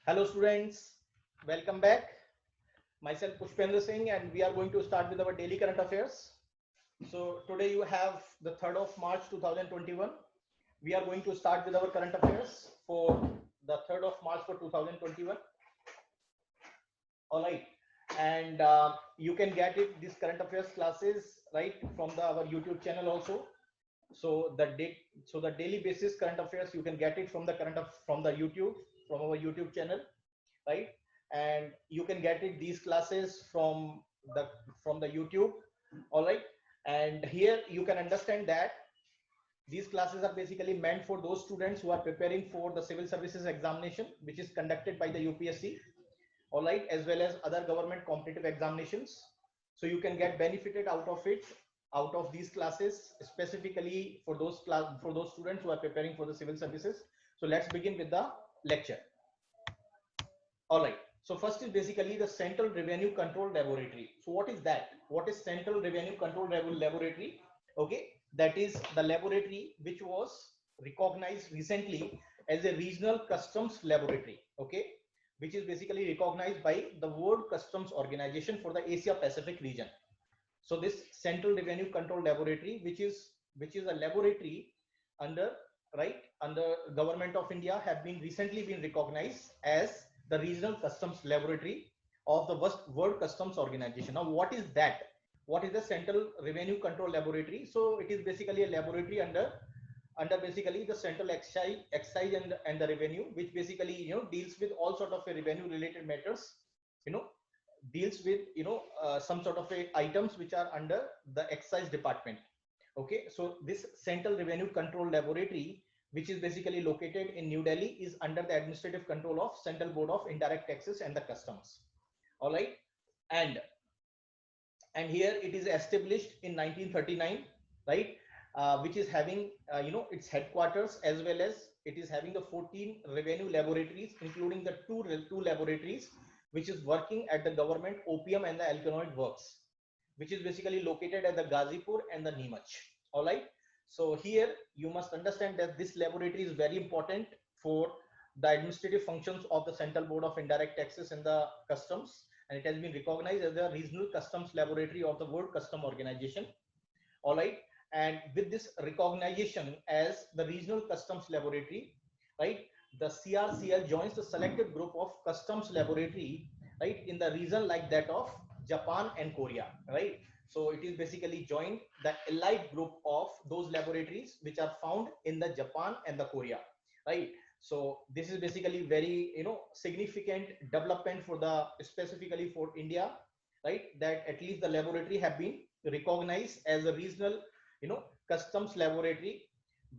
Hello students, welcome back. Myself Pushpendra Singh and we are going to start with our daily current affairs. So today you have the 3rd of March 2021. We are going to start with our current affairs for the 3rd of March for 2021. All right. And you can get it these current affairs classes right from our YouTube channel also. So the daily basis current affairs you can get it from the from the YouTube from our YouTube channel, right? And you can get it these classes the from the YouTube. All right. And here you can understand that these classes are basically meant for those students who are preparing for the civil services examination which is conducted by the UPSC, all right, as well as other government competitive examinations. So you can get benefited out of it, out of these classes, specifically for those students who are preparing for the civil services. So let's begin with the lecture. All right. So first is basically the Central Revenue Control Laboratory. So what is that? What is Central Revenue Control Laboratory? Okay, that is the laboratory which was recognized recently as a regional customs laboratory. Okay, which is basically recognized by the World Customs Organization for the Asia Pacific region. So this Central Revenue Control Laboratory, which is a laboratory under under Government of India, have been recently been recognized as the regional customs laboratory of the World Customs Organization. Now, what is that? What is the Central Revenue Control Laboratory? So it is basically a laboratory under basically the Central Excise and the Revenue, which basically deals with all sort of revenue related matters. Deals with some sort of items which are under the Excise Department. Okay, so this Central Revenue Control Laboratory, which is basically located in New Delhi, is under the administrative control of Central Board of Indirect Taxes and the Customs. All right, and here it is established in 1939, right? Which is having its headquarters, as well as it is having the 14 revenue laboratories, including the two laboratories which is working at the government opium and the alkaloid works, which is basically located at the Gazipur and the Neemach. All right. So here you must understand that this laboratory is very important for the administrative functions of the Central Board of Indirect Taxes and the Customs, and it has been recognized as the regional customs laboratory of the World Customs Organization. All right. And with this recognition as the regional customs laboratory, right, the CRCL joins the selected group of customs laboratory, right, in the region like that of Japan and Korea, right? So it is basically joined the elite group of those laboratories which are found in the Japan and the Korea, right? So this is basically very significant development for the specifically for India, right? That at least the laboratory have been recognized as a regional customs laboratory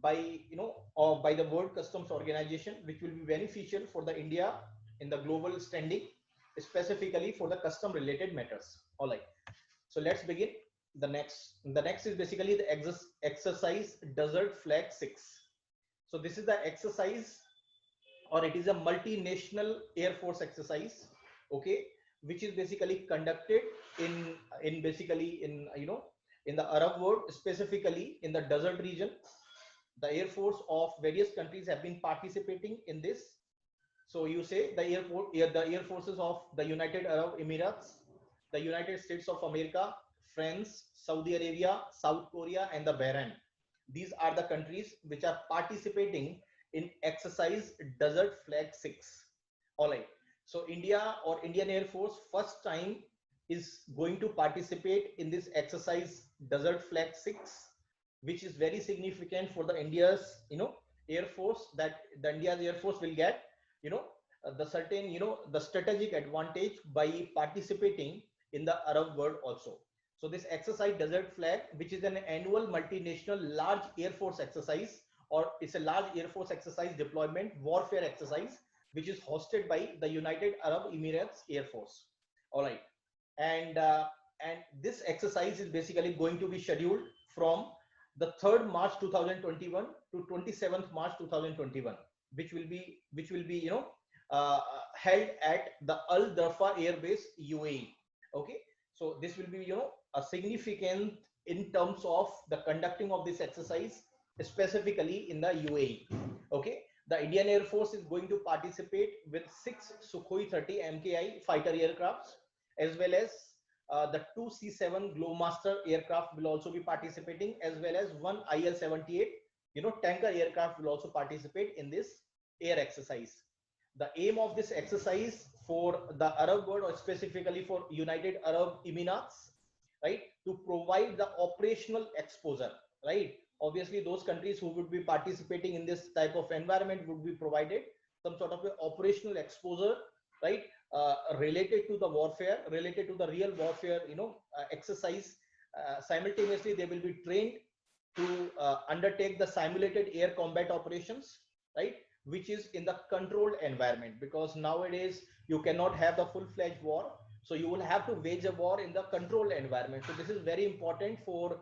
by or by the World Customs Organization, which will be beneficial for the India in the global standing, specifically for the custom related matters. All right, so let's begin. The next is basically the exercise Desert Flag 6. So this is the exercise, or it is a multinational air force exercise, okay, which is basically conducted in basically in the Arab world, specifically in the desert region. The air force of various countries have been participating in this. So you say the air forces of the United Arab Emirates, the United States of America, France, Saudi Arabia, South Korea, and the Bahrain. These are the countries which are participating in exercise Desert Flag 6. All right. So India or Indian Air Force first time is going to participate in this exercise Desert Flag 6, which is very significant for the India's Air Force, that the India's Air Force will get the certain the strategic advantage by participating in the Arab world also. So this exercise Desert Flag, which is an annual multinational large air force exercise, or it's a large air force exercise deployment warfare exercise, which is hosted by the United Arab Emirates Air Force. All right, and this exercise is basically going to be scheduled from the 3rd March 2021 to 27th March 2021, which will be held at the Al Darfa Air Base, UAE. Okay, so this will be a significant in terms of the conducting of this exercise, specifically in the UAE. Okay, The Indian Air Force is going to participate with 6 Sukhoi 30 MKI fighter aircrafts, as well as the 2 C-7 Globemaster aircraft will also be participating, as well as one IL-78, tanker aircraft will also participate in this air exercise. The aim of this exercise for the Arab world, or specifically for United Arab Emirates, right, to provide the operational exposure, right? Obviously, those countries who would be participating in this type of environment would be provided some sort of a operational exposure, right, related to the warfare, related to the real warfare, exercise. Simultaneously, they will be trained to undertake the simulated air combat operations, right, which is in the controlled environment, because nowadays you cannot have the full-fledged war, so you will have to wage a war in the controlled environment. So this is very important for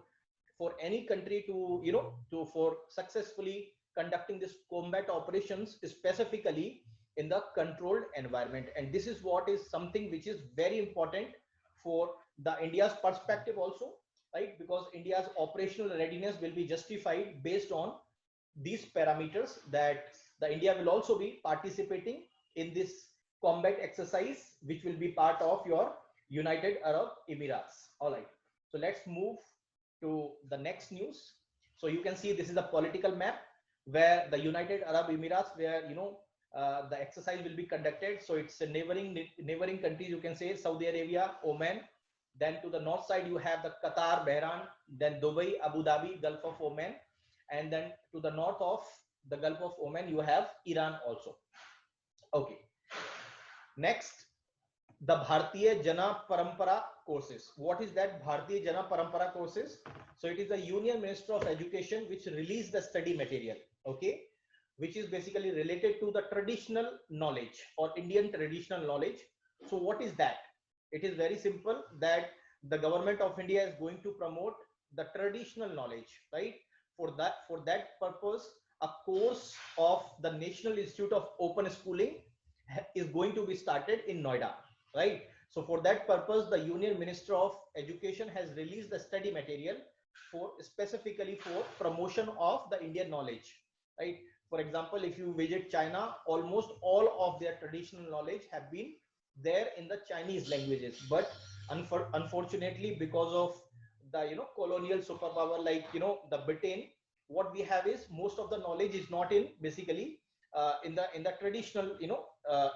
any country to for successfully conducting this combat operations, specifically in the controlled environment. And this is what is something which is very important for the India's perspective also, right? Because India's operational readiness will be justified based on these parameters, that the India will also be participating in this combat exercise, which will be part of your United Arab Emirates. All right, so let's move to the next news. So you can see this is a political map where the United Arab Emirates, where the exercise will be conducted. So it's a neighboring countries, you can say Saudi Arabia, Oman. Then to the north side you have the Qatar, Bahrain, then Dubai, Abu Dhabi, Gulf of Oman, and then to the north of the Gulf of Oman you have Iran also. Okay. Next, the Bharatiya Jana Parampara courses. What is that Bharatiya Jana Parampara courses? So it is the Union Minister of Education which released the study material, okay, which is basically related to the traditional knowledge or Indian traditional knowledge. So what is that? It is very simple, that the government of India is going to promote the traditional knowledge, right? For that purpose, a course of the National Institute of Open Schooling is going to be started in Noida, right? So for that purpose, the Union Minister of Education has released the study material for specifically for promotion of the Indian knowledge, right? For example, if you visit China, almost all of their traditional knowledge have been there in the Chinese languages, but unfortunately, because of the colonial superpower like the Britain, what we have is most of the knowledge is not in basically in the traditional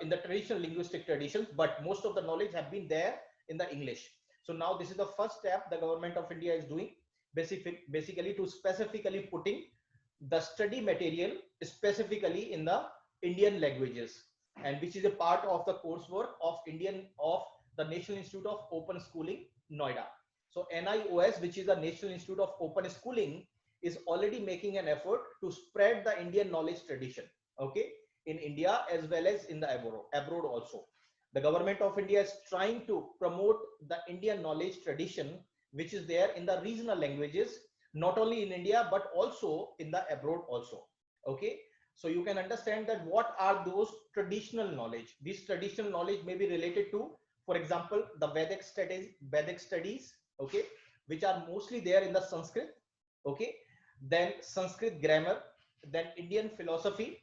in the traditional linguistic traditions, but most of the knowledge have been there in the English. So now this is the first step the government of India is doing, basically to specifically putting the study material specifically in the Indian languages, and which is a part of the coursework of the National Institute of Open Schooling, Noida. So NIOS, which is the National Institute of Open Schooling, is already making an effort to spread the Indian knowledge tradition, okay, in India as well as in the abroad also. The government of India is trying to promote the Indian knowledge tradition, which is there in the regional languages, not only in India, but also in the abroad also, okay. So you can understand that what are those traditional knowledge. This traditional knowledge may be related to, for example, the Vedic studies, okay, which are mostly there in the Sanskrit, okay, then Sanskrit grammar, then Indian philosophy,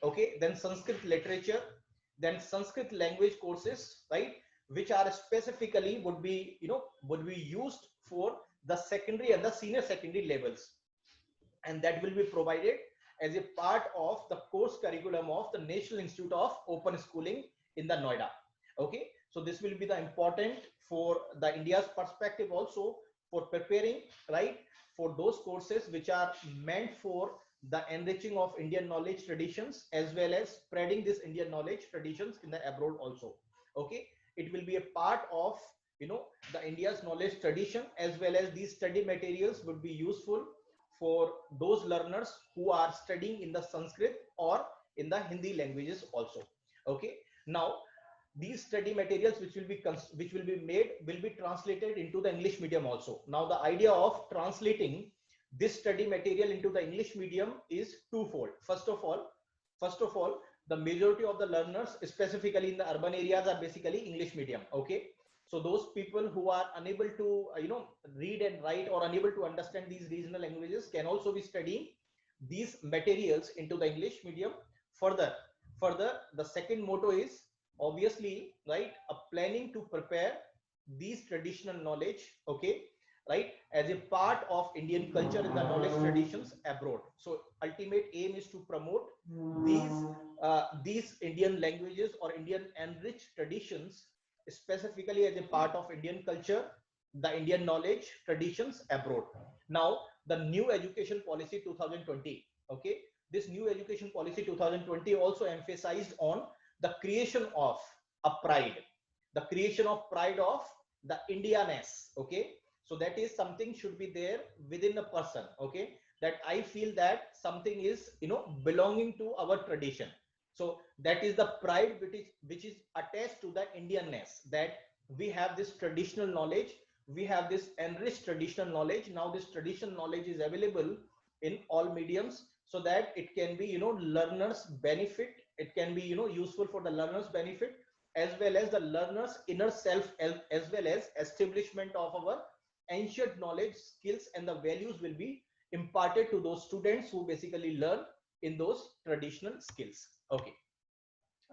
okay, then Sanskrit literature, then Sanskrit language courses, right, which are specifically would be used for the secondary and the senior secondary levels, and that will be provided as a part of the course curriculum of the National Institute of Open Schooling in the Noida, okay. So this will be the important for the India's perspective also, for preparing, right, for those courses which are meant for the enriching of Indian knowledge traditions, as well as spreading this Indian knowledge traditions in the abroad also, okay. It will be a part of the India's knowledge tradition, as well as these study materials would be useful for those learners who are studying in the Sanskrit or in the Hindi languages also, okay. Now these study materials which will be made will be translated into the English medium also. Now the idea of translating this study material into the English medium is twofold. First of all, the majority of the learners, specifically in the urban areas, are basically English medium, okay. So those people who are unable to read and write, or unable to understand these regional languages, can also be studying these materials into the English medium. Further, the second motto is obviously, right, a planning to prepare these traditional knowledge, okay, right, as a part of Indian culture and the knowledge traditions abroad. So ultimate aim is to promote these Indian languages or Indian enriched traditions specifically as a part of Indian culture, the Indian knowledge traditions abroad. Now, the new education policy 2020, okay, this new education policy 2020 also emphasized on the creation of a pride, the creation of pride of the Indianness, okay. So that is something should be there within a person, okay, that I feel that something is, you know, belonging to our tradition. So that is the pride which is attached to the Indianness, that we have this traditional knowledge, we have this enriched traditional knowledge. Now this traditional knowledge is available in all mediums, so that it can be, you know, learners benefit, it can be, you know, useful for the learners benefit, as well as the learners inner self, as well as establishment of our ancient knowledge, skills and the values will be imparted to those students who basically learn in those traditional skills. Okay,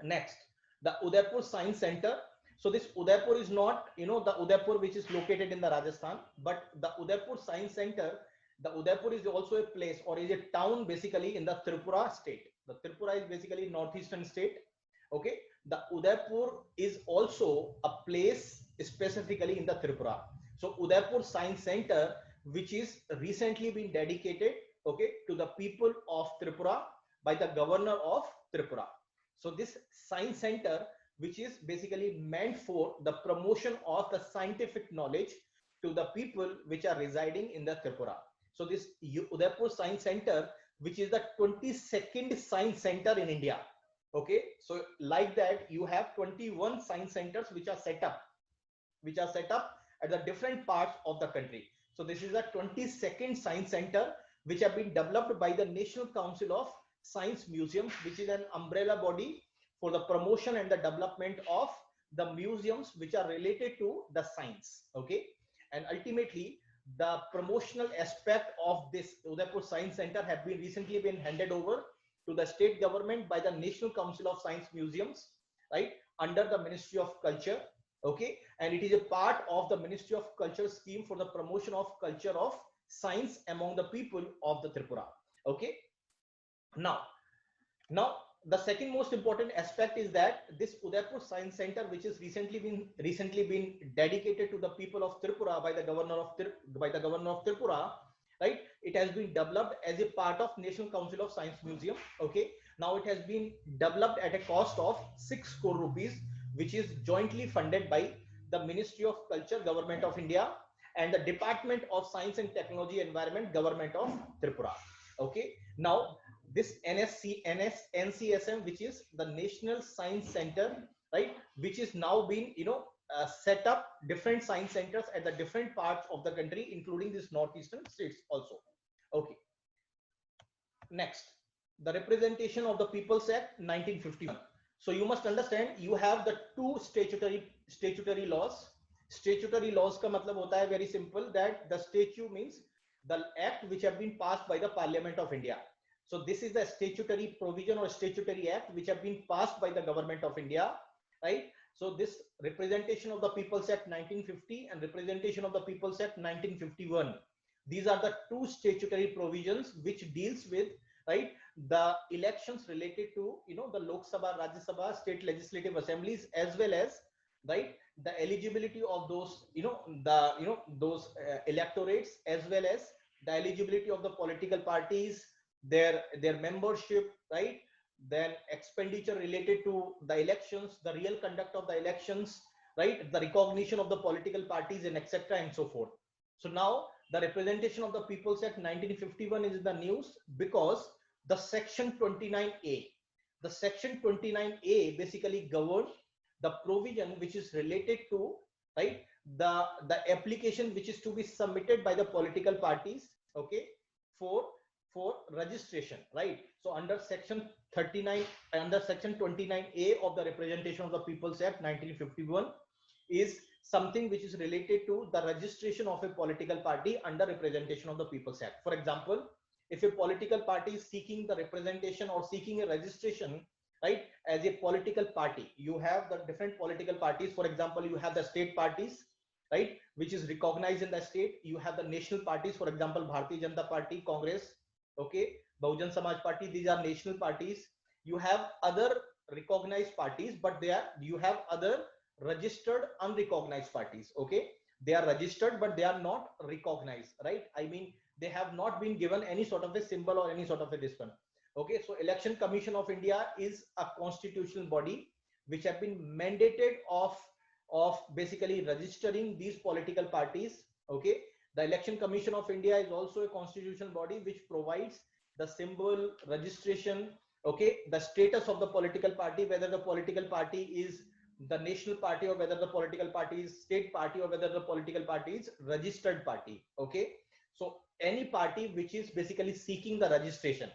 next, the Udaipur Science Center. So this Udaipur is not, you know, the Udaipur which is located in the Rajasthan, but the Udaipur Science Center, the Udaipur is also a place or is a town basically in the Tripura state. The Tripura is basically northeastern state, okay. The Udaipur is also a place specifically in the Tripura. So Udaipur Science Center, which is recently been dedicated, okay, to the people of Tripura by the governor of Tripura. So this science center, which is basically meant for the promotion of the scientific knowledge to the people which are residing in the Tripura. So this Udaipur Science Center, which is the 22nd science center in India. Okay, so like that, you have 21 science centers which are set up at the different parts of the country. So this is the 22nd science center which have been developed by the National Council of Science Museums, which is an umbrella body for the promotion and the development of the museums which are related to the science. Okay, and ultimately the promotional aspect of this Udaipur Science Center have been recently been handed over to the state government by the National Council of Science Museums, right, under the Ministry of Culture. Okay, and it is a part of the Ministry of Culture scheme for the promotion of culture of science among the people of the Tripura. Okay, now the second most important aspect is that this Udaipur Science Center, which is recently been dedicated to the people of Tripura by the governor of Tripura, right, it has been developed as a part of National Council of Science Museum. Okay, now it has been developed at a cost of 6 crore rupees, which is jointly funded by the Ministry of Culture, Government of India, and the Department of Science and Technology Environment, Government of Tripura. Okay, now this NCSM, which is the National Science Center, right, which is now been, you know, set up different science centers at the different parts of the country, including this northeastern states also. Okay, next, the Representation of the People's Act 1951. So you must understand, you have the two statutory laws. Statutory laws ka matlab hota hai very simple, that the statute means the act which have been passed by the Parliament of India. So this is the statutory provision or statutory act which have been passed by the Government of India, right? So this Representation of the People's Act 1950 and Representation of the People's Act 1951. These are the two statutory provisions which deals with, right, the elections related to, you know, the Lok Sabha, Rajya Sabha, state legislative assemblies, as well as, right, the eligibility of those, those electorates, as well as the eligibility of the political parties, their membership, right, then expenditure related to the elections, the real conduct of the elections, right, the recognition of the political parties, and etc. and so forth. So now the Representation of the People's Act 1951 is in the news because the section 29A, the section 29A basically governs the provision which is related to, right, the application which is to be submitted by the political parties, okay, for registration, right? So under section 39, under section 29A of the Representation of the People's Act 1951 is something which is related to the registration of a political party under Representation of the People's Act. For example, if a political party is seeking the representation or seeking a registration, right, as a political party, you have the different political parties. For example, you have the state parties, right, which is recognized in the state. You have the national parties, for example, Bharatiya Janata Party, Congress, okay, Bahujan Samaj Party. These are national parties. You have other recognized parties, but you have other registered unrecognized parties, okay. They are registered, but they are not recognized, right? I mean, they have not been given any sort of a symbol or any sort of a this one, okay. So Election Commission of India is a constitutional body which have been mandated of basically registering these political parties, okay. The Election Commission of India is also a constitutional body which provides the symbol, registration, okay, the status of the political party, whether the political party is the national party or whether the political party is state party or whether the political party is registered party, okay. So any party which is basically seeking the registration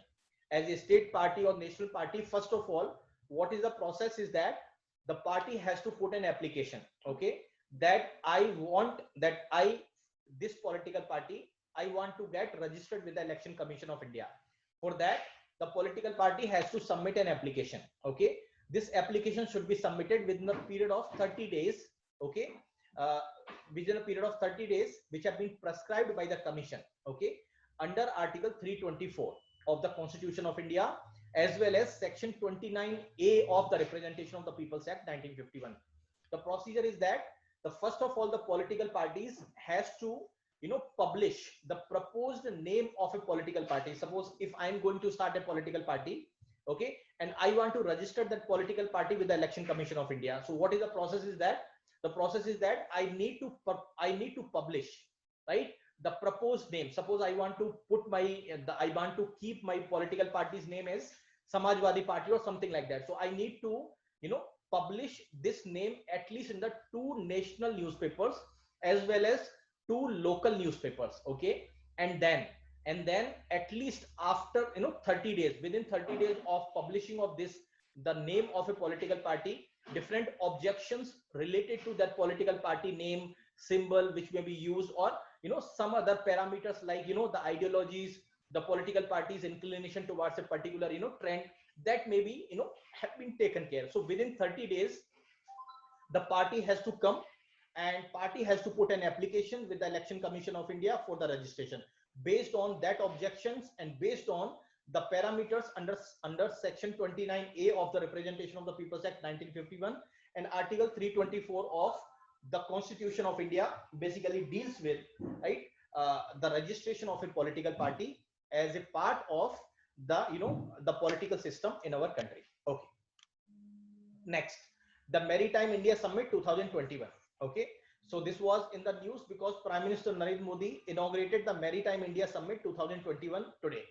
as a state party or national party, first of all, what is the process is that the party has to put an application, okay, that this political party, I want to get registered with the Election Commission of India. For that, the political party has to submit an application, okay. This application should be submitted within a period of 30 days, okay, within a period of 30 days, which have been prescribed by the commission, okay, under Article 324 of the Constitution of India, as well as Section 29A of the Representation of the People's Act 1951. The procedure is that first of all, the political parties has to publish the proposed name of a political party. Suppose if I'm going to start a political party, okay, and I want to register that political party with the Election Commission of India. So what is the process is that? The process is that I need to publish, right, the proposed name. Suppose I want to put I want to keep my political party's name as Samajwadi Party or something like that. So I need to publish this name at least in the 2 national newspapers as well as 2 local newspapers, okay. And then at least after 30 days, within 30 days of publishing of this, the name of a political party, different objections related to that political party name, symbol which may be used, or some other parameters like the ideologies, the political party's inclination towards a particular trend, that may be have been taken care. So within 30 days the party has to come and party has to put an application with the Election Commission of India for the registration based on that objections and based on the parameters under Section 29A of the Representation of the People's Act 1951 and Article 324 of the Constitution of India basically deals with, right, the registration of a political party as a part of the the political system in our country. Okay, next, the Maritime India Summit 2021. Okay, so this was in the news because Prime Minister Narendra Modi inaugurated the Maritime India Summit 2021 today.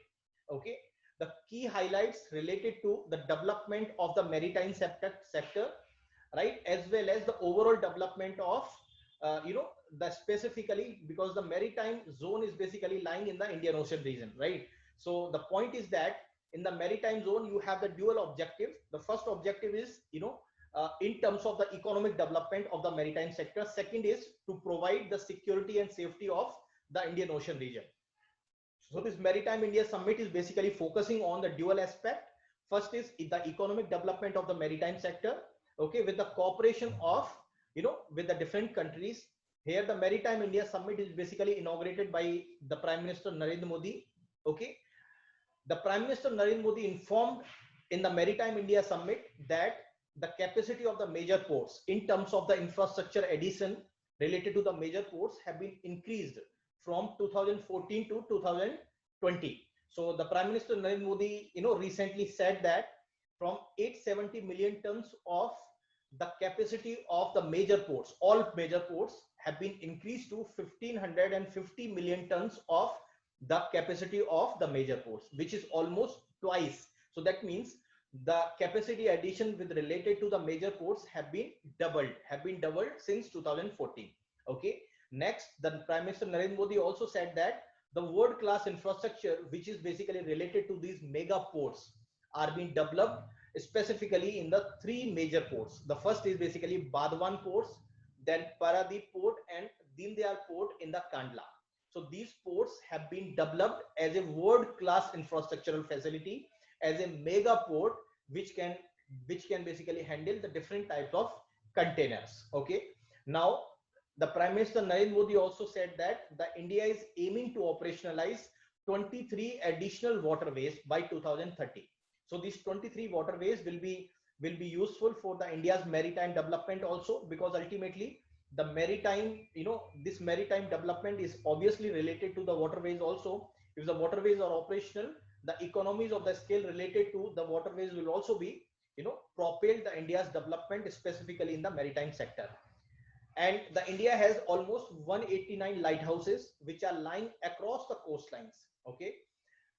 Okay, the key highlights related to the development of the maritime sector, right, as well as the overall development of the specifically, because the maritime zone is basically lying in the Indian Ocean region, right? So the point is that in the maritime zone you have the dual objectives. The first objective is in terms of the economic development of the maritime sector. Second is to provide the security and safety of the Indian Ocean region. So this Maritime India Summit is basically focusing on the dual aspect. First is the economic development of the maritime sector, okay, with the cooperation of with the different countries. Here the Maritime India Summit is basically inaugurated by the Prime Minister Narendra Modi. Okay, the Prime Minister Narendra Modi informed in the Maritime India Summit that the capacity of the major ports in terms of the infrastructure addition related to the major ports have been increased from 2014 to 2020. So the Prime Minister Narendra Modi recently said that from 870 million tons of the capacity of the major ports, all major ports have been increased to 1550 million tons of the capacity of the major ports, which is almost twice. So that means the capacity addition with related to the major ports have been doubled since 2014. Okay, next, the Prime Minister Narendra Modi also said that the world class infrastructure which is basically related to these mega ports are being developed specifically in the 3 major ports. The first is basically Badwan ports, then Paradip port and Deen Dayal port in the Kandla. So these ports have been developed as a world-class infrastructural facility, as a mega port, which can basically handle the different types of containers. Okay. Now, the Prime Minister Narendra Modi also said that the India is aiming to operationalize 23 additional waterways by 2030. So these 23 waterways will be useful for the India's maritime development also, because ultimately the maritime, this maritime development is obviously related to the waterways also. If the waterways are operational, the economies of the scale related to the waterways will also be, propel the India's development, specifically in the maritime sector. And the India has almost 189 lighthouses which are lying across the coastlines. Okay,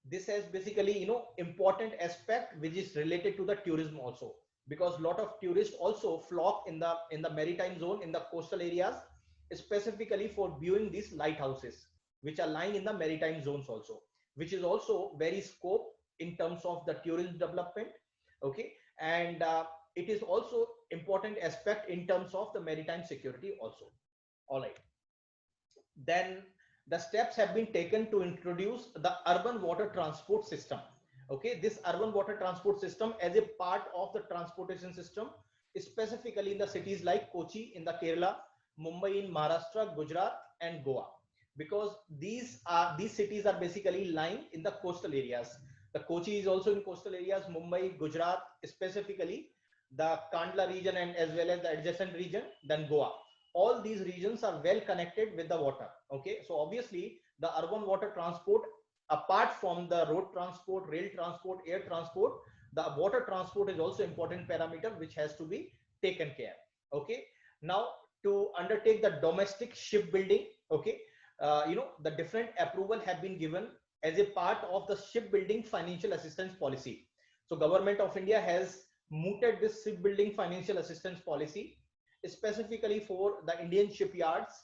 this has basically, important aspect which is related to the tourism also, because a lot of tourists also flock in the maritime zone, in the coastal areas, specifically for viewing these lighthouses which are lying in the maritime zones also, which is also very scope in terms of the tourism development. Okay, and it is also important aspect in terms of the maritime security also. All right, then the steps have been taken to introduce the urban water transport system. Okay, this urban water transport system as a part of the transportation system, specifically in the cities like Kochi in the Kerala, Mumbai in Maharashtra, Gujarat and Goa, because these cities are basically lying in the coastal areas. The Kochi is also in coastal areas, Mumbai, Gujarat, specifically the Kandla region and as well as the adjacent region, then Goa. All these regions are well connected with the water. Okay, so obviously the urban water transport, apart from the road transport, rail transport, air transport, the water transport is also important parameter which has to be taken care. Okay, now to undertake the domestic shipbuilding, okay, the different approval have been given as a part of the shipbuilding financial assistance policy. So government of India has mooted this shipbuilding financial assistance policy specifically for the Indian shipyards.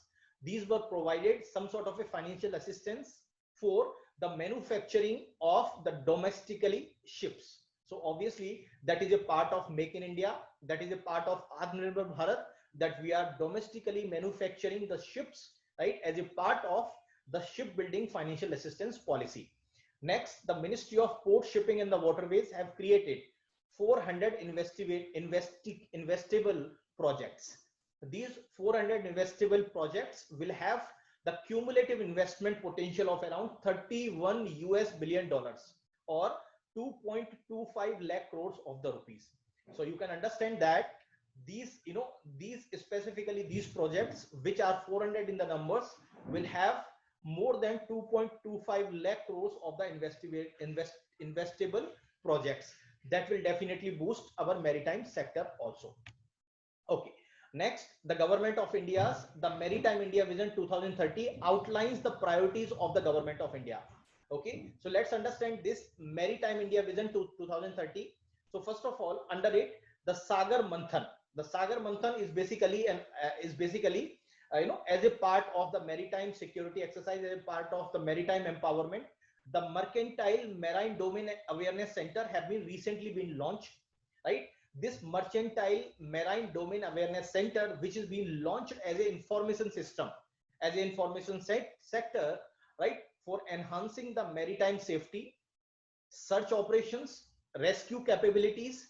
These were provided some sort of a financial assistance for the manufacturing of the domestically ships. So obviously that is a part of Make in India, that is a part of Atmanirbhar Bharat, that we are domestically manufacturing the ships, right, as a part of the shipbuilding financial assistance policy. Next, the Ministry of Port, Shipping and the Waterways have created 400 investable projects. These 400 investable projects will have the cumulative investment potential of around 31 US billion dollars, or 2.25 lakh crores of the rupees. So you can understand that these, these specifically these projects, which are 400 in the numbers, will have more than 2.25 lakh crores of the investable projects. That will definitely boost our maritime sector also. Okay, next, the government of India's the Maritime India Vision 2030 outlines the priorities of the government of India. Okay, so let's understand this Maritime India Vision to 2030. So first of all, under it, the Sagar Manthan. The Sagar Manthan is basically as a part of the maritime security exercise, as a part of the maritime empowerment. The Mercantile Marine Domain Awareness Center have been recently been launched, right? This Mercantile Marine Domain Awareness Center, which is being launched as an information system, as an information sector, right, for enhancing the maritime safety, search operations, rescue capabilities,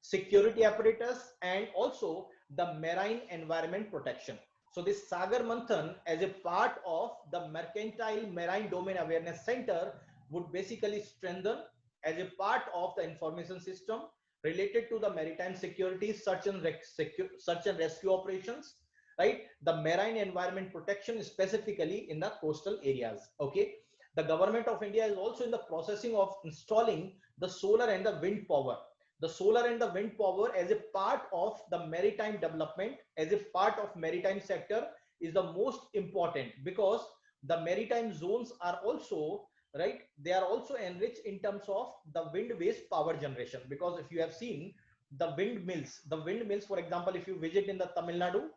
security apparatus, and also the marine environment protection. So this Sagar Manthan, as a part of the Mercantile Marine Domain Awareness Center, would basically strengthen as a part of the information system related to the maritime security, search and rescue operations, right? The marine environment protection, specifically in the coastal areas. Okay. The government of India is also in the processing of installing the solar and the wind power. The solar and the wind power as a part of the maritime development, as a part of maritime sector, is the most important, because the maritime zones are also, right, they are also enriched in terms of the wind-based power generation. Because if you have seen the windmills, for example, if you visit in the Tamil Nadu,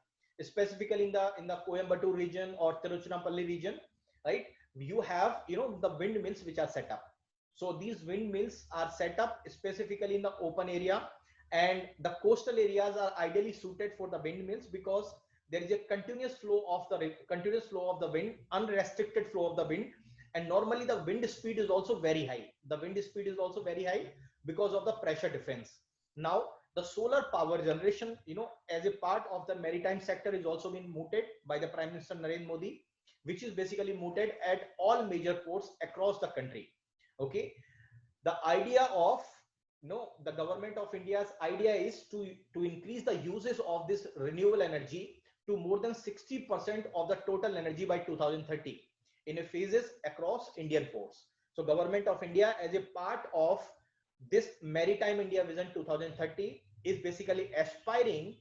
specifically in the Coimbatore region or Tiruchirappalli region, right, you have, the windmills which are set up. So these windmills are set up specifically in the open area, and the coastal areas are ideally suited for the windmills, because there is a continuous flow of the wind, unrestricted flow of the wind, and normally the wind speed is also very high. The wind speed is also very high because of the pressure difference. Now the solar power generation, as a part of the maritime sector, is also being mooted by the Prime Minister Narendra Modi, which is basically mooted at all major ports across the country. Okay, the idea of the government of India's idea is to increase the uses of this renewable energy to more than 60% of the total energy by 2030 in a phases across Indian ports. So government of India, as a part of this Maritime India Vision 2030, is basically aspiring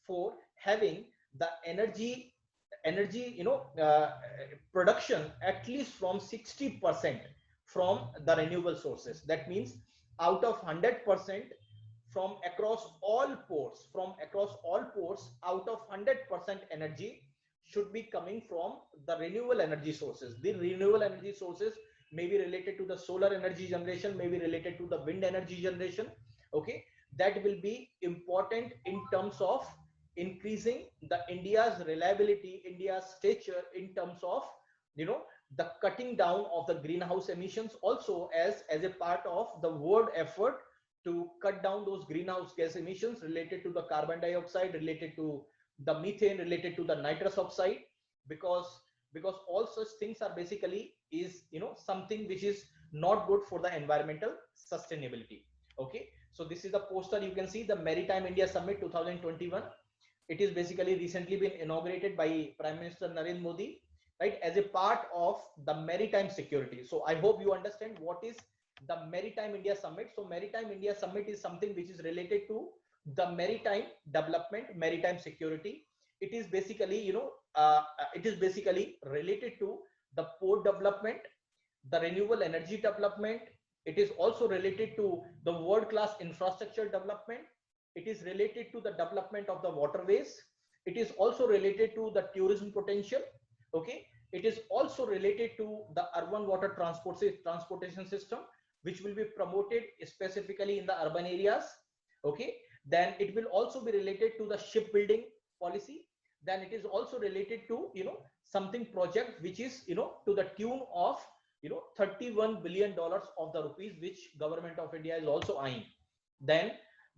for having the energy production at least from 60% from the renewable sources. That means out of 100% from across all ports, out of 100% energy should be coming from the renewable energy sources. The renewable energy sources may be related to the solar energy generation, may be related to the wind energy generation. Okay, that will be important in terms of increasing the India's reliability, India's stature in terms of the cutting down of the greenhouse emissions, also as a part of the world effort to cut down those greenhouse gas emissions related to the carbon dioxide, related to the methane, related to the nitrous oxide, because all such things are basically is something which is not good for the environmental sustainability. Okay, so this is the poster. You can see the Maritime India Summit 2021. It is basically recently been inaugurated by Prime Minister Narendra Modi, right, as a part of the maritime security. So I hope you understand what is the Maritime India Summit. So Maritime India Summit is something which is related to the maritime development, maritime security. It is basically related to the port development, the renewable energy development. It is also related to the world-class infrastructure development. It is related to the development of the waterways. It is also related to the tourism potential. Okay, it is also related to the urban water transportation system, which will be promoted specifically in the urban areas. Okay, then it will also be related to the shipbuilding policy. Then it is also related to something project which is to the tune of $31 billion of the rupees, which government of India is also eyeing. Then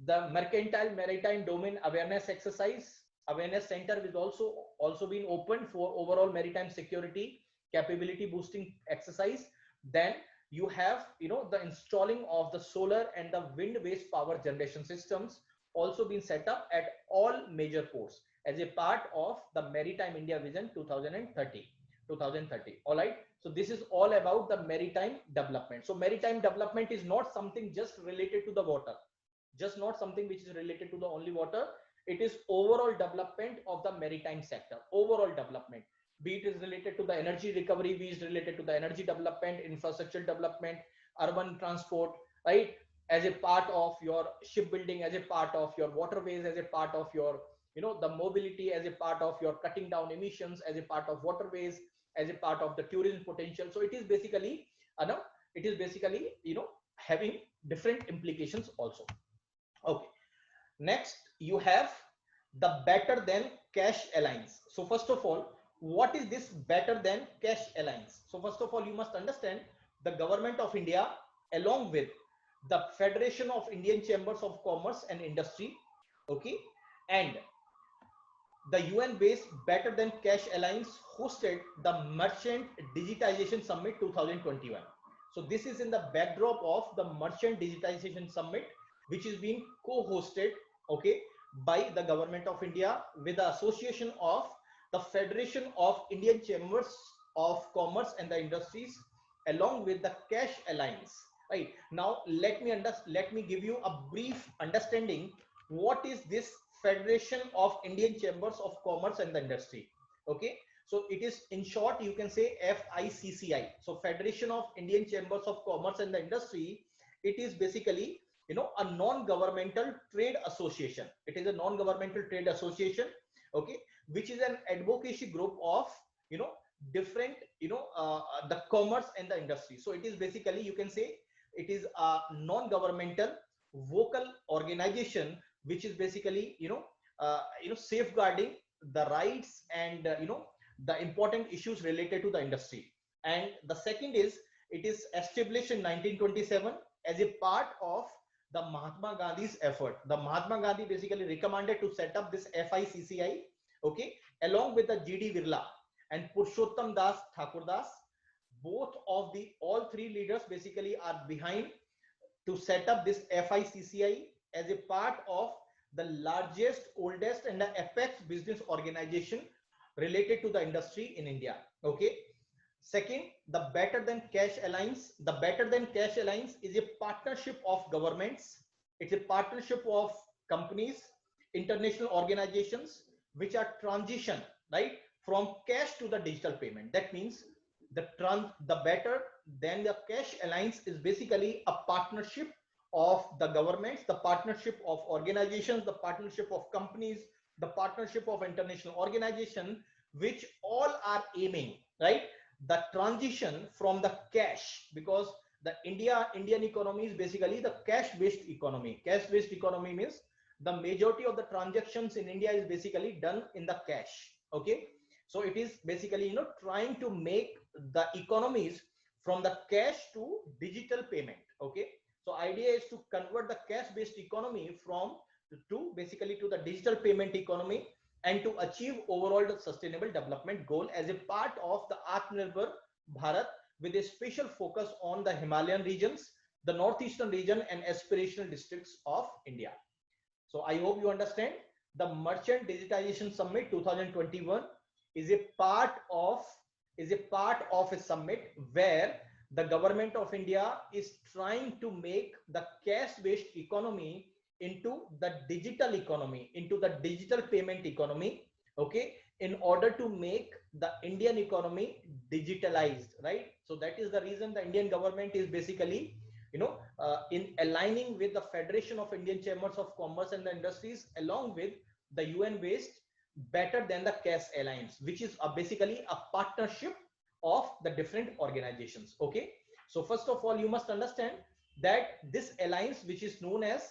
the Mercantile Maritime Domain Awareness Exercise Awareness Center is also been opened for overall maritime security capability boosting exercise. Then you have the installing of the solar and the wind based power generation systems also been set up at all major ports as a part of the Maritime India Vision 2030. All right, so this is all about the maritime development. So maritime development is not something just related to the water, just not something which is related to the only water. It is overall development of the maritime sector, overall development, be it is related to the energy recovery, be it is related to the energy development, infrastructure development, urban transport, right, as a part of your shipbuilding, as a part of your waterways, as a part of your the mobility, as a part of your cutting down emissions, as a part of waterways, as a part of the tourism potential. So it is basically having different implications also. Okay, next you have the Better Than Cash Alliance. So first of all, what is this Better Than Cash Alliance? So first of all, you must understand the government of India along with the Federation of Indian Chambers of Commerce and Industry, okay, and the UN-based Better Than Cash Alliance hosted the Merchant Digitization Summit 2021. So this is in the backdrop of the Merchant Digitization Summit, which is being co-hosted, okay, by the government of India with the association of the Federation of Indian Chambers of Commerce and the Industries along with the Cash Alliance. Right now, let me give you a brief understanding. What is this Federation of Indian Chambers of Commerce and the Industry? Okay, so it is, in short, you can say FICCI. So Federation of Indian Chambers of Commerce and the Industry. It is basically a non-governmental trade association. It is a non-governmental trade association, okay, which is an advocacy group of different the commerce and the industry. So it is basically, you can say, it is a non-governmental vocal organization which is basically safeguarding the rights and the important issues related to the industry. And the second is, it is established in 1927 as a part of the Mahatma Gandhi's effort. The Mahatma Gandhi basically recommended to set up this FICCI, okay, along with the GD Virla and Purushottam Das Thakurdas. Both of the all three leaders basically are behind to set up this FICCI as a part of the largest, oldest, and the apex business organization related to the industry in India. Okay. Second, the Better Than Cash Alliance. The Better Than Cash Alliance is a partnership of governments. It's a partnership of companies, international organizations, which are transition, right, from cash to the digital payment. That means the Better Than the Cash Alliance is basically a partnership of the governments, the partnership of organizations, the partnership of companies, the partnership of international organizations, which all are aiming, right, the transition from the cash, because the Indian economy is basically the cash-based economy. Cash-based economy means the majority of the transactions in India is basically done in the cash. Okay, so it is basically trying to make the economies from the cash to digital payment. Okay, so idea is to convert the cash-based economy to basically to the digital payment economy, and to achieve overall the sustainable development goal as a part of the Atmanirbhar Bharat, with a special focus on the Himalayan regions, the northeastern region, and aspirational districts of India. So I hope you understand. The Merchant Digitization Summit 2021 is a part of a summit where the government of India is trying to make the cash-based economy into the digital economy, into the digital payment economy. Okay, in order to make the Indian economy digitalized, right? So that is the reason the Indian government is basically in aligning with the Federation of Indian Chambers of Commerce and the Industries, along with the UN based Better Than the Cash Alliance, which is basically a partnership of the different organizations. Okay, so first of all, you must understand that this alliance, which is known as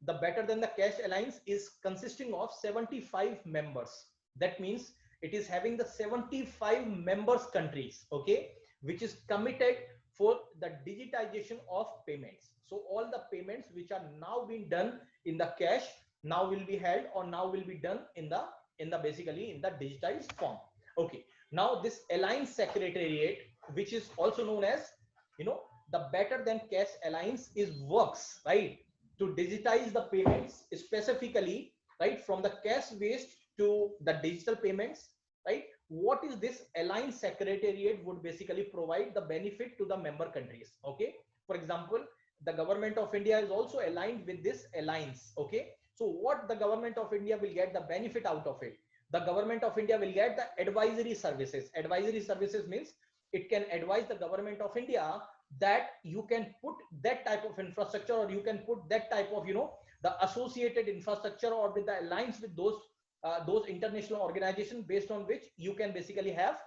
the Better Than the Cash Alliance, is consisting of 75 members. That means it is having the 75 members countries, okay, which is committed for the digitization of payments. So all the payments which are now being done in the cash now will be held, or now will be done in the basically in the digitized form. Okay, now this alliance secretariat, which is also known as the Better Than Cash Alliance, is works, right, to digitize the payments, specifically, right, from the cash based to the digital payments, right? What is this alliance secretariat would basically provide the benefit to the member countries. Okay, for example, the government of India is also aligned with this alliance. Okay, so what the government of India will get the benefit out of it? The government of India will get the advisory services. Advisory services means it can advise the government of India that you can put that type of infrastructure, or you can put that type of the associated infrastructure, or with the alliance with those international organizations, based on which you can basically have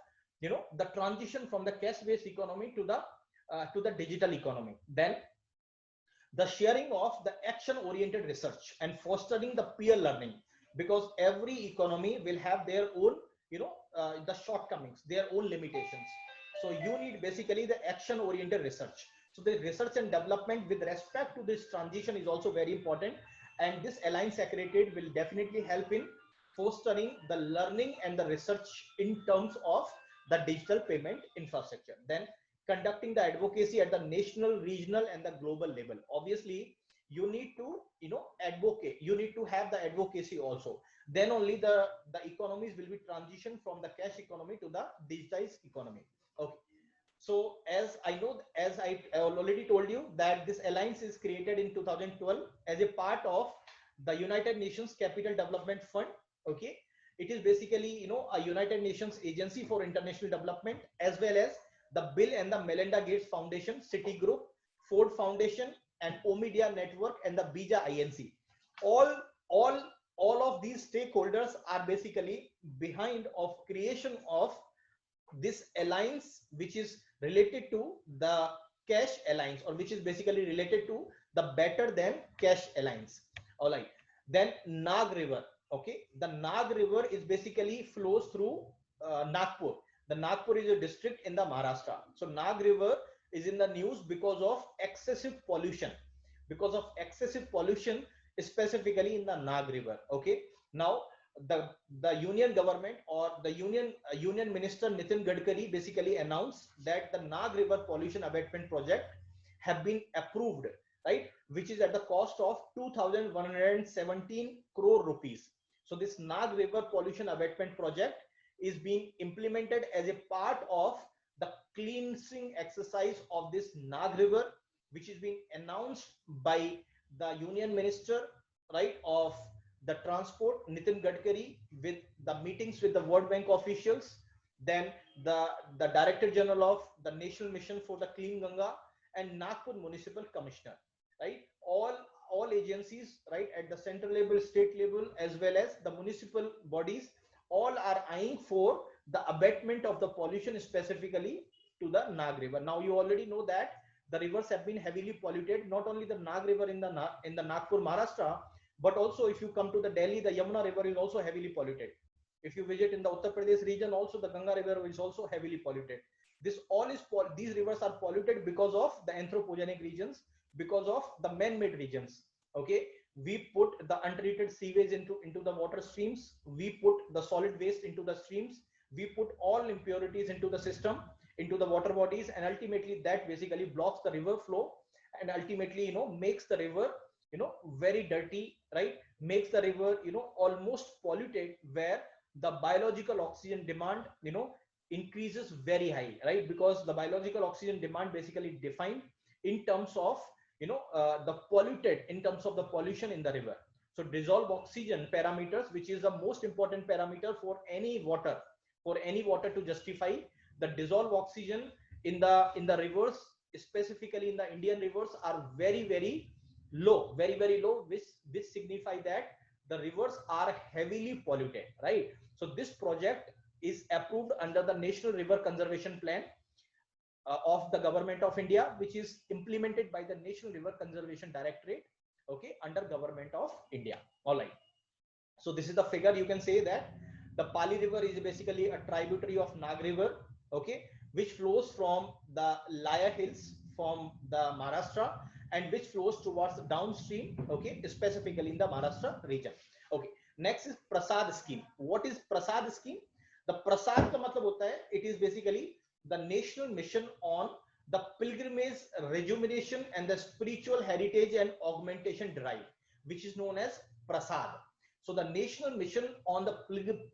the transition from the cash based economy to the digital economy. Then the sharing of the action oriented research and fostering the peer learning, because every economy will have their own the shortcomings, their own limitations. So you need basically the action oriented research. So the research and development with respect to this transition is also very important, and this alliance secretariat will definitely help in fostering the learning and the research in terms of the digital payment infrastructure. Then conducting the advocacy at the national, regional, and the global level. Obviously you need to advocate, you need to have the advocacy also. Then only the economies will be transitioned from the cash economy to the digitized economy. Okay, so as I already told you that this alliance is created in 2012 as a part of the United Nations Capital Development Fund. Okay, it is basically a United Nations agency for international development, as well as the Bill and the Melinda Gates Foundation, Citigroup, Ford Foundation, and Omidyar Network, and the Bija Inc. All of these stakeholders are basically behind of creation of this alliance, which is related to the cash alliance, or which is basically related to the Better Than Cash Alliance. All right, then Nag River. Okay, the Nag river is basically flows through Nagpur. The Nagpur is a district in the Maharashtra. So Nag river is in the news because of excessive pollution. Because of excessive pollution, specifically in the Nag river. Okay, now the union government or the union minister Nitin Gadkari basically announced that the Nag river pollution abatement project have been approved, right, which is at the cost of 2117 crore rupees. So this Nag river pollution abatement project is being implemented as a part of the cleansing exercise of this Nag river, which is being announced by the union minister, right, of the transport Nitin Gadkari, with the meetings with the World Bank officials, then the director general of the National Mission for the Clean Ganga, and Nagpur municipal commissioner, right, all agencies, right, at the central level, state level, as well as the municipal bodies, all are eyeing for the abatement of the pollution, specifically to the Nag river. Now you already know that the rivers have been heavily polluted, not only the Nag river in the Nagpur, Maharashtra, but also if you come to the Delhi, the Yamuna river is also heavily polluted. If you visit in the Uttar Pradesh region, also the Ganga river is also heavily polluted. This all is these rivers are polluted because of the anthropogenic regions, because of the man-made regions. Okay, we put the untreated sewage into the water streams, we put the solid waste into the streams, we put all impurities into the system, into the water bodies, and ultimately that basically blocks the river flow, and ultimately makes the river very dirty, right, makes the river almost polluted, where the biological oxygen demand increases very high, right, because the biological oxygen demand basically defined in terms of the polluted, in terms of the pollution in the river. So dissolved oxygen parameters, which is the most important parameter for any water, to justify the dissolved oxygen in the rivers, specifically in the Indian rivers, are very low, very low, which signify that the rivers are heavily polluted, right. So this project is approved under the National River Conservation Plan of the Government of India, which is implemented by the National River Conservation Directorate, okay, under Government of India. All right. So this is the figure. You can say that the Pali River is basically a tributary of Nag River, okay, which flows from the Laya Hills from the Maharashtra, and which flows towards the downstream, okay, specifically in the Maharashtra region. Okay. Next is Prasad scheme. What is Prasad scheme? The Prasad ka matlab hota hai, it is basically the national mission on the pilgrimage, rejuvenation, and the spiritual heritage and augmentation drive, which is known as Prasad. So the national mission on the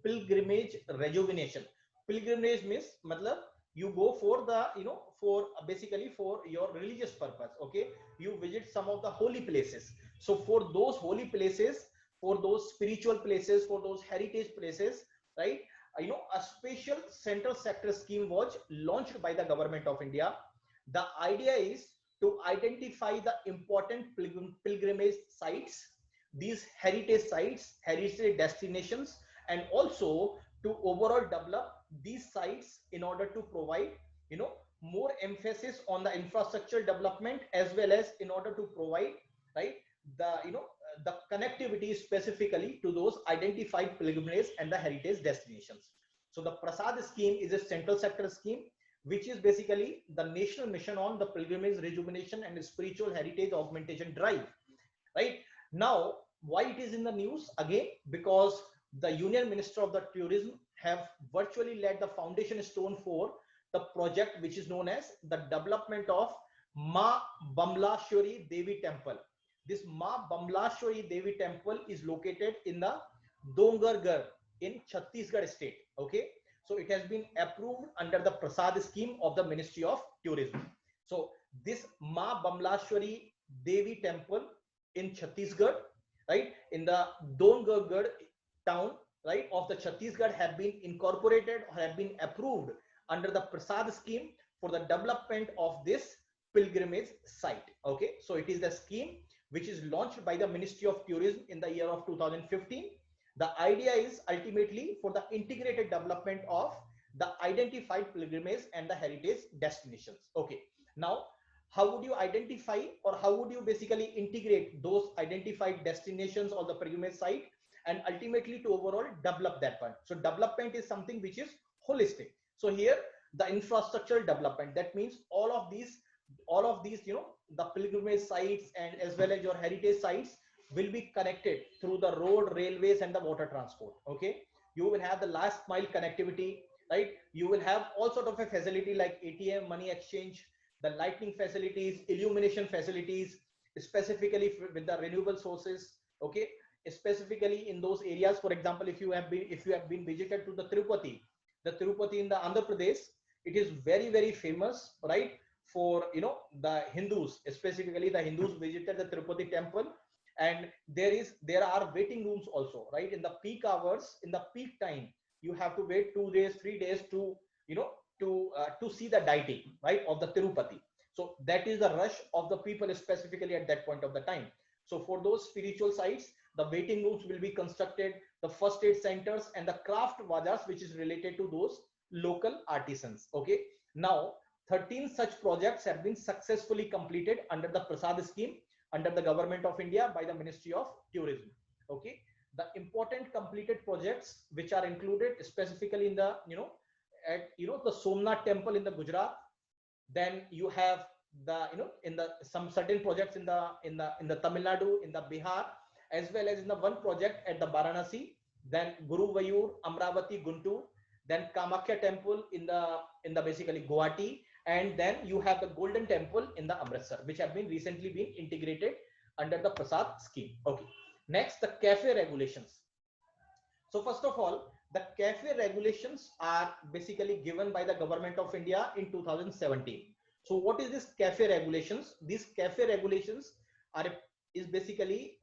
pilgrimage rejuvenation. Pilgrimage means matlab you go for the for basically for your religious purpose. Okay, you visit some of the holy places. So for those holy places, for those spiritual places, for those heritage places, right? A special central sector scheme was launched by the Government of India. The idea is to identify the important pilgrimage sites, these heritage sites, heritage destinations, and also to overall develop these sites in order to provide more emphasis on the infrastructure development, as well as in order to provide, right, the the connectivity specifically to those identified pilgrimage and the heritage destinations. So the Prasad scheme is a central sector scheme, which is basically the national mission on the pilgrimage rejuvenation and spiritual heritage augmentation drive, right. Now why it is in the news again? Because the union minister of the tourism have virtually laid the foundation stone for the project, which is known as the development of Ma Bamlashwari Devi temple. This Ma Bamlashwari Devi temple is located in the Dongargarh in Chhattisgarh state. Okay, so it has been approved under the Prasad scheme of the Ministry of Tourism. So this Ma Bamlashwari Devi temple in Chhattisgarh, right, in the Dongargarh town, right, of the Chhattisgarh, have been incorporated or have been approved under the Prasad scheme for the development of this pilgrimage site. Okay, so it is the scheme which is launched by the Ministry of Tourism in the year of 2015. The idea is ultimately for the integrated development of the identified pilgrimage and the heritage destinations. Okay, now how would you identify, or how would you basically integrate those identified destinations or the pilgrimage site? and ultimately to overall develop that point. So development is something which is holistic. So here the infrastructural development, that means all of these, the pilgrimage sites and as well as your heritage sites will be connected through the road, railways and the water transport. Okay, you will have the last mile connectivity, right? You will have all sort of a facility like ATM, money exchange, the lighting facilities, illumination facilities, specifically with the renewable sources. Okay, specifically in those areas. For example, if you have been visited to the Tirupati in the Andhra Pradesh, it is very very famous, right? For the Hindus, specifically the Hindus visited the Tirupati temple, and there are waiting rooms also, right? In the peak hours, in the peak time, you have to wait 2 days, 3 days to you know to see the deity, right, of the Tirupati. So that is the rush of the people specifically at that point of the time. So for those spiritual sites, the waiting rooms will be constructed, the first aid centers and the craft bazaars, which is related to those local artisans. Okay, now 13 such projects have been successfully completed under the Prasad scheme under the government of India by the Ministry of Tourism. Okay, the important completed projects which are included specifically in the the Somnath temple in the Gujarat. Then you have the in the some certain projects in the Tamil Nadu, in the Bihar, as well as in the one project at the Varanasi, then Guruvayur, Amravati, Guntur, then Kamakhya temple in the basically Guwahati, and then you have the Golden Temple in the Amritsar, which have been recently been integrated under the Prasad scheme. Okay, next, the cafe regulations. So first of all, the cafe regulations are basically given by the government of India in 2017. So what is this cafe regulations? These cafe regulations is basically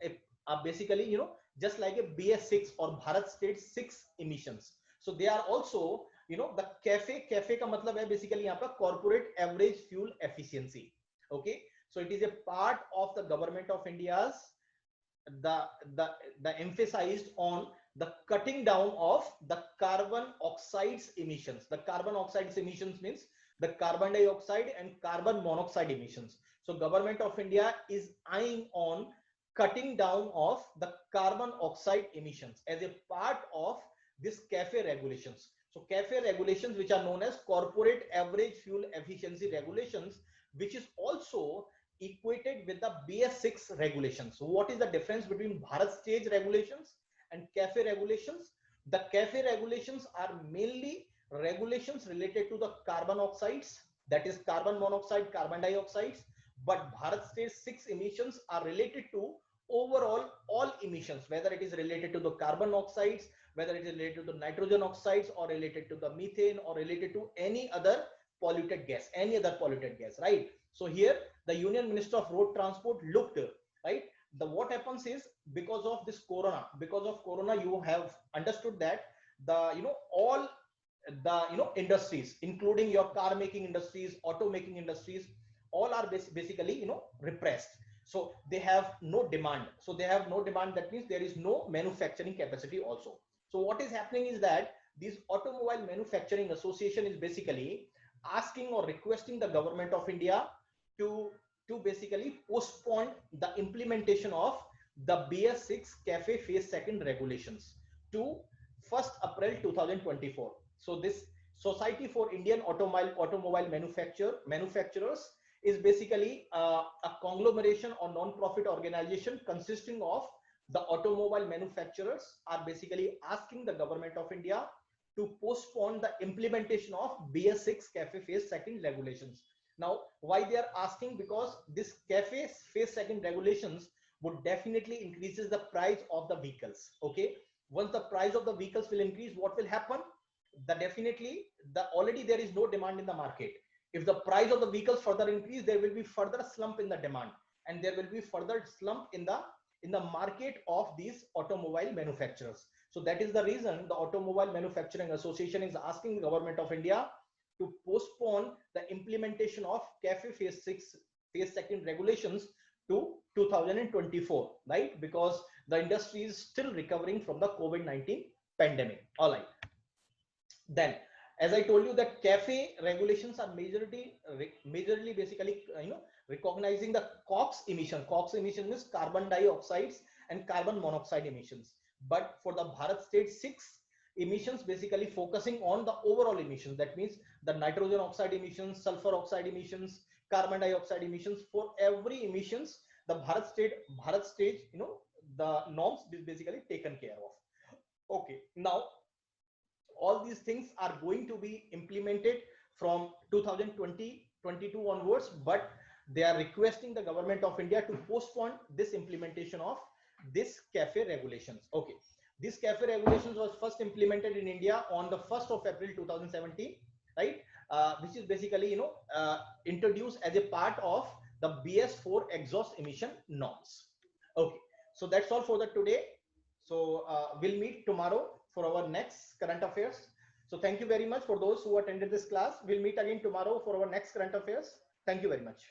basically just like a BS6 or Bharat State 6 emissions. So they are also the cafe ka matlab hai basically yahan par corporate average fuel efficiency. Okay, so it is a part of the government of India's the emphasized on the cutting down of the carbon oxides emissions. The carbon oxides emissions means the carbon dioxide and carbon monoxide emissions. So government of India is eyeing on cutting down of the carbon oxide emissions as a part of this cafe regulations. So cafe regulations, which are known as corporate average fuel efficiency regulations, which is also equated with the BS6 regulations. So what is the difference between Bharat stage regulations and cafe regulations? The cafe regulations are mainly regulations related to the carbon oxides, that is carbon monoxide, carbon dioxides, but Bharat stage 6 emissions are related to overall all emissions, whether it is related to the carbon oxides, whether it is related to the nitrogen oxides, or related to the methane, or related to any other polluted gas, right? So here the Union Minister of Road Transport looked, right? What happens is, because of corona, you have understood that the all the industries, including your car making industries, auto making industries, all are basically repressed. So they have no demand. That means there is no manufacturing capacity also. So what is happening is that this Automobile Manufacturing Association is basically asking or requesting the government of India to basically postpone the implementation of the BS6 CAFE phase 2 regulations to 1st April 2024. So this Society for Indian Automobile Manufacturers is basically a conglomeration or non-profit organization consisting of the automobile manufacturers are basically asking the government of India to postpone the implementation of BS6 CAFE phase 2 regulations. Now, why they are asking? Because this CAFE phase 2 regulations would definitely increases the price of the vehicles. Okay, once the price of the vehicles will increase, what will happen? Already there is no demand in the market. If the price of the vehicles further increase, there will be further slump in the demand, and there will be further slump in the market of these automobile manufacturers. So that is the reason the Automobile Manufacturing Association is asking the government of India to postpone the implementation of CAFE phase 2 regulations to 2024, right? Because the industry is still recovering from the COVID-19 pandemic. All right. Then, as I told you, that CAFE regulations are majorly basically recognizing the COX emission. COX emission is carbon dioxides and carbon monoxide emissions. but for the Bharat Stage 6 emissions, basically focusing on the overall emissions. That means the nitrogen oxide emissions, sulfur oxide emissions, carbon dioxide emissions. For every emissions, the Bharat stage, the norms is basically taken care of. Okay, now all these things are going to be implemented from 2020-22 onwards, but they are requesting the government of India to postpone this implementation of this CAFE regulations. Okay, this CAFE regulations was first implemented in India on the 1st of April 2017, right? Which is basically introduced as a part of the BS4 exhaust emission norms. Okay, so that's all for the today. So we'll meet tomorrow for our next current affairs. So thank you very much for those who attended this class. We'll meet again tomorrow for our next current affairs. Thank you very much.